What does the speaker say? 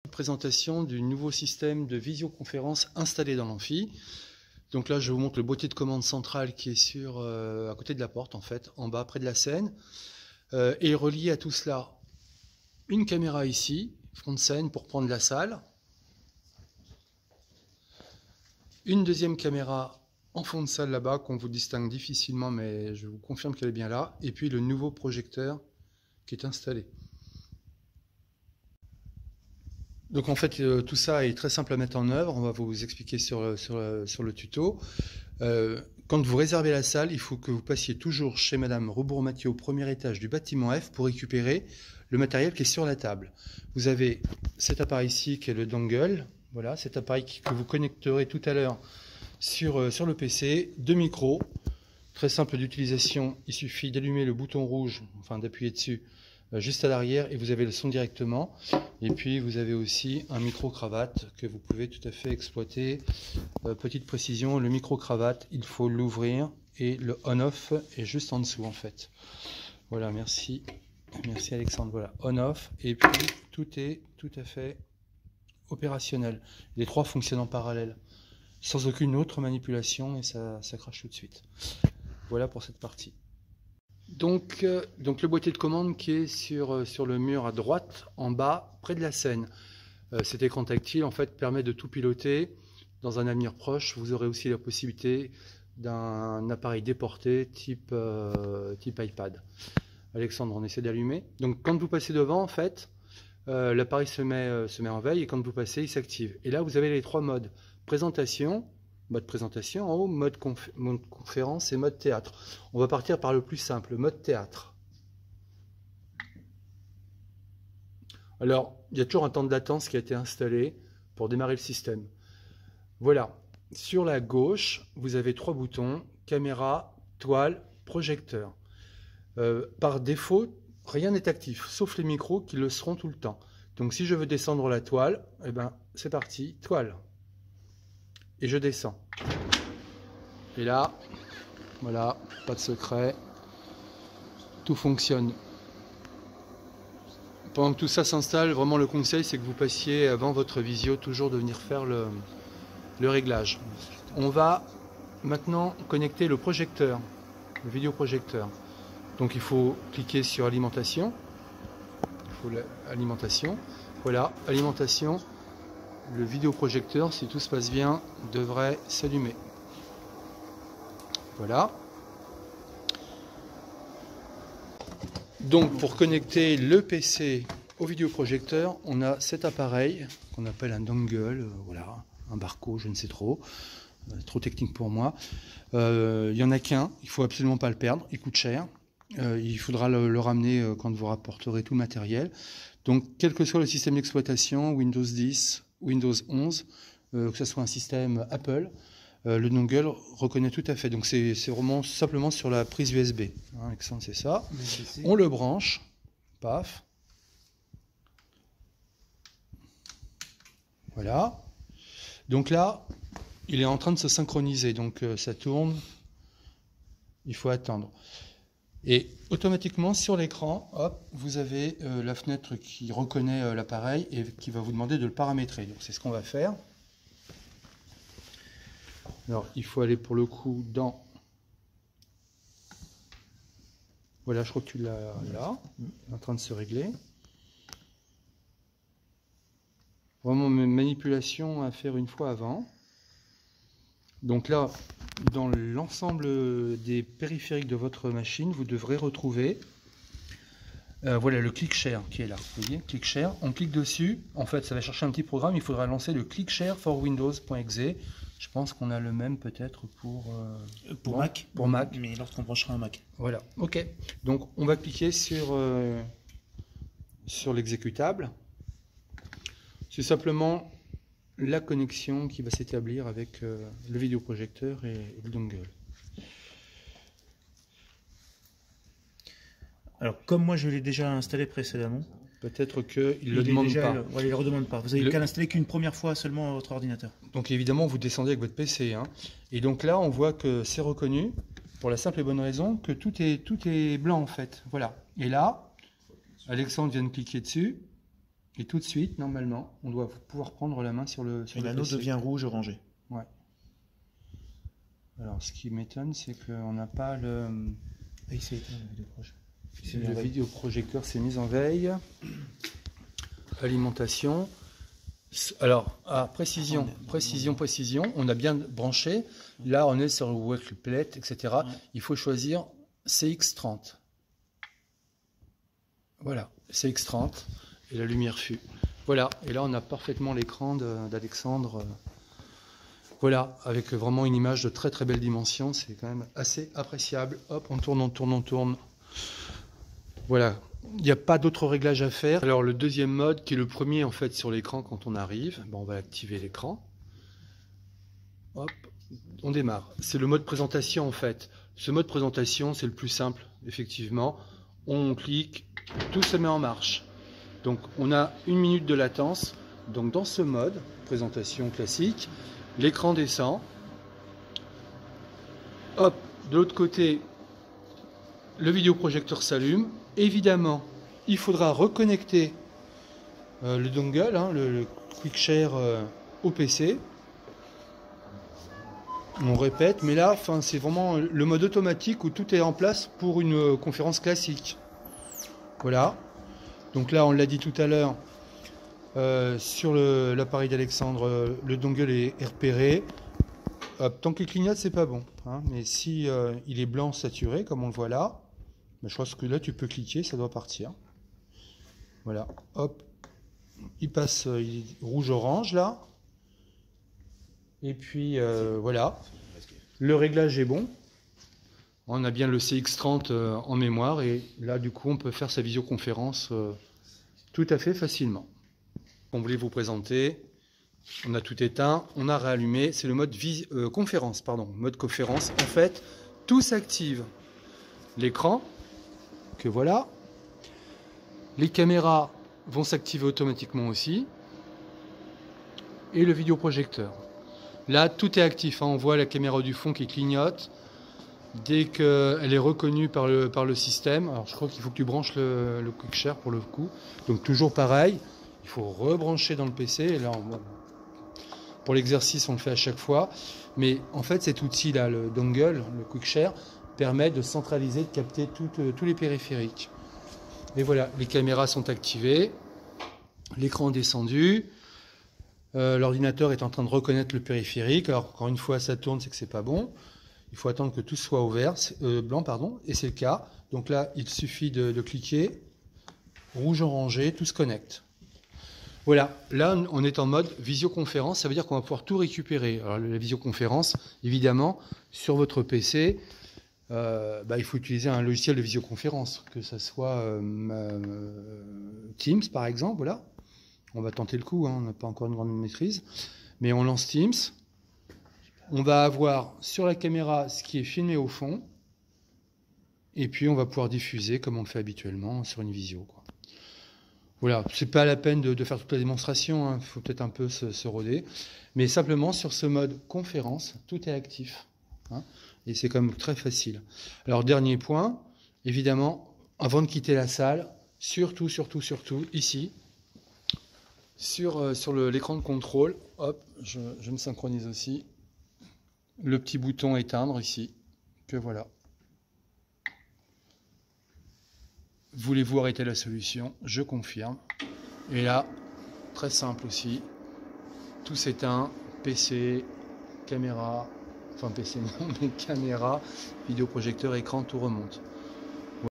Présentation du nouveau système de visioconférence installé dans l'amphi. Donc là, je vous montre le boîtier de commande central qui est à côté de la porte, en fait, en bas, près de la scène. Et relié à tout cela, une caméra ici, front de scène pour prendre la salle. Une deuxième caméra en fond de salle là-bas, qu'on vous distingue difficilement, mais je vous confirme qu'elle est bien là. Et puis le nouveau projecteur qui est installé. Donc en fait, tout ça est très simple à mettre en œuvre. On va vous expliquer sur le tuto. Quand vous réservez la salle, il faut que vous passiez toujours chez Madame Rebourg-Mathieu au premier étage du bâtiment F pour récupérer le matériel qui est sur la table. Vous avez cet appareil-ci qui est le dongle. Voilà, cet appareil que vous connecterez tout à l'heure sur le PC. Deux micros, très simple d'utilisation. Il suffit d'allumer le bouton rouge, enfin d'appuyer dessus, juste à l'arrière et vous avez le son directement. Et puis vous avez aussi un micro-cravate que vous pouvez tout à fait exploiter. Petite précision, le micro-cravate, il faut l'ouvrir et le on-off est juste en dessous en fait. Voilà, merci. Merci Alexandre. Voilà, on-off et puis tout est tout à fait opérationnel. Les trois fonctionnent en parallèle, sans aucune autre manipulation et ça crache tout de suite. Voilà pour cette partie. Donc le boîtier de commande qui est sur le mur à droite, en bas, près de la scène. Cet écran tactile en fait permet de tout piloter. Dans un avenir proche, vous aurez aussi la possibilité d'un appareil déporté type iPad. Alexandre, on essaie d'allumer. Donc quand vous passez devant, en fait, l'appareil se met en veille et quand vous passez, il s'active. Et là, vous avez les trois modes. Mode présentation en haut, mode conférence et mode théâtre. On va partir par le plus simple, mode théâtre. Alors, il y a toujours un temps de latence qui a été installé pour démarrer le système. Voilà. Sur la gauche, vous avez trois boutons, caméra, toile, projecteur. Par défaut, rien n'est actif, sauf les micros qui le seront tout le temps. Donc si je veux descendre la toile, eh ben, c'est parti, toile. Et je descends. Et là, voilà, pas de secret. Tout fonctionne. Pendant que tout ça s'installe, vraiment le conseil, c'est que vous passiez avant votre visio toujours de venir faire le réglage. On va maintenant connecter le projecteur, le vidéoprojecteur. Donc il faut cliquer sur alimentation. Alimentation. Voilà, alimentation. Le vidéoprojecteur, si tout se passe bien, devrait s'allumer. Voilà. Donc pour connecter le PC au vidéoprojecteur, on a cet appareil qu'on appelle un dongle, voilà, un barco, je ne sais trop technique pour moi. Il n'y en a qu'un, il ne faut absolument pas le perdre, il coûte cher. Il faudra le ramener quand vous rapporterez tout le matériel. Donc quel que soit le système d'exploitation, Windows 10, Windows 11, que ce soit un système Apple, le dongle reconnaît tout à fait. Donc c'est vraiment simplement sur la prise USB. Hein, Alexandre, c'est ça. On le branche, paf. Voilà. Donc là, il est en train de se synchroniser. Donc ça tourne. Il faut attendre. Et automatiquement sur l'écran, hop, vous avez la fenêtre qui reconnaît l'appareil et qui va vous demander de le paramétrer. Donc c'est ce qu'on va faire. Alors il faut aller pour le coup dans... Voilà, je crois que tu l'as là, en train de se régler. Vraiment une manipulation à faire une fois avant. Donc là, dans l'ensemble des périphériques de votre machine, vous devrez retrouver voilà, le ClickShare qui est là. Vous voyez, ClickShare, on clique dessus. En fait, ça va chercher un petit programme. Il faudra lancer le ClickShare for Windows.exe. Je pense qu'on a le même peut-être pour Mac. Pour Mac. Mais lorsqu'on branchera un Mac. Voilà, ok. Donc on va cliquer sur l'exécutable. C'est simplement la connexion qui va s'établir avec le vidéoprojecteur et le dongle. Alors, comme moi je l'ai déjà installé précédemment, peut-être qu'il ne le demande pas. Il ne le redemande pas. Vous n'avez qu'à l'installer qu'une première fois seulement à votre ordinateur. Donc évidemment, vous descendez avec votre PC. Hein. Et donc là, on voit que c'est reconnu, pour la simple et bonne raison que tout est blanc en fait. Voilà. Et là, Alexandre vient de cliquer dessus. Et tout de suite, normalement, on doit pouvoir prendre la main sur le Et l'anneau PC. devient rouge orangé. Ouais. Alors, ce qui m'étonne, c'est qu'on n'a pas le... Ah, il s'est éteint le vidéoproche. Le vidéoprojecteur s'est mis en veille. Alimentation. Alors, précision. On a bien branché. Là, on est sur le Workplate, etc. Ouais. Il faut choisir CX30. Voilà, CX30. Et la lumière fut. Voilà, et là, on a parfaitement l'écran d'Alexandre. Voilà, avec vraiment une image de très très belle dimension. C'est quand même assez appréciable. Hop, on tourne. Voilà, il n'y a pas d'autre réglage à faire. Alors le deuxième mode, qui est le premier en fait sur l'écran quand on arrive, on va activer l'écran. Hop, on démarre. C'est le mode présentation en fait. Ce mode présentation, c'est le plus simple, effectivement. On clique, tout se met en marche. Donc on a 1 minute de latence. Donc dans ce mode, présentation classique, l'écran descend. Hop, de l'autre côté, le vidéoprojecteur s'allume. Évidemment, il faudra reconnecter le dongle, le QuickShare au PC. On répète, mais là, c'est vraiment le mode automatique où tout est en place pour une conférence classique. Voilà. Donc là, on l'a dit tout à l'heure, sur l'appareil d'Alexandre, le dongle est repéré. Tant qu'il clignote, c'est pas bon. Mais si il est blanc saturé, comme on le voit là, je pense que là, tu peux cliquer, ça doit partir. Voilà, hop, il passe il est rouge-orange là. Et puis voilà, le réglage est bon. On a bien le CX30 en mémoire et là, du coup, on peut faire sa visioconférence tout à fait facilement. On voulait vous présenter. On a tout éteint, on a réallumé. C'est le mode conférence, mode conférence. En fait, tout s'active. L'écran, que voilà. Les caméras vont s'activer automatiquement aussi. Et le vidéoprojecteur. Là, tout est actif. On voit la caméra du fond qui clignote. Dès qu'elle est reconnue par le système. Alors, je crois qu'il faut que tu branches le QuickShare pour le coup. Donc, toujours pareil. Il faut rebrancher dans le PC. Et là, pour l'exercice, on le fait à chaque fois. Mais en fait, cet outil-là, le dongle, le QuickShare, permet de centraliser, de capter tous les périphériques. Et voilà, les caméras sont activées, l'écran descendu, l'ordinateur est en train de reconnaître le périphérique. Alors, encore une fois, ça tourne, c'est que c'est pas bon. Il faut attendre que tout soit blanc, et c'est le cas. Donc là, il suffit de cliquer, rouge orangé, tout se connecte. Voilà, là on est en mode visioconférence, ça veut dire qu'on va pouvoir tout récupérer. Alors la visioconférence, évidemment, sur votre PC, il faut utiliser un logiciel de visioconférence, que ce soit Teams par exemple, voilà. On va tenter le coup, on n'a pas encore une grande maîtrise, mais on lance Teams. On va avoir sur la caméra ce qui est filmé au fond, et puis on va pouvoir diffuser comme on le fait habituellement sur une visio, quoi. Voilà, c'est pas la peine de faire toute la démonstration, il faut peut-être un peu se roder. Mais simplement, sur ce mode conférence, tout est actif. Et c'est quand même très facile. Alors, dernier point, évidemment, avant de quitter la salle, surtout, ici, sur l'écran de contrôle, hop, je me synchronise aussi, le petit bouton éteindre ici, que voilà. Voulez-vous arrêter la solution? Je confirme. Et là, très simple aussi, tout s'éteint, PC, caméra, enfin PC non, mais caméra, vidéoprojecteur, écran, tout remonte.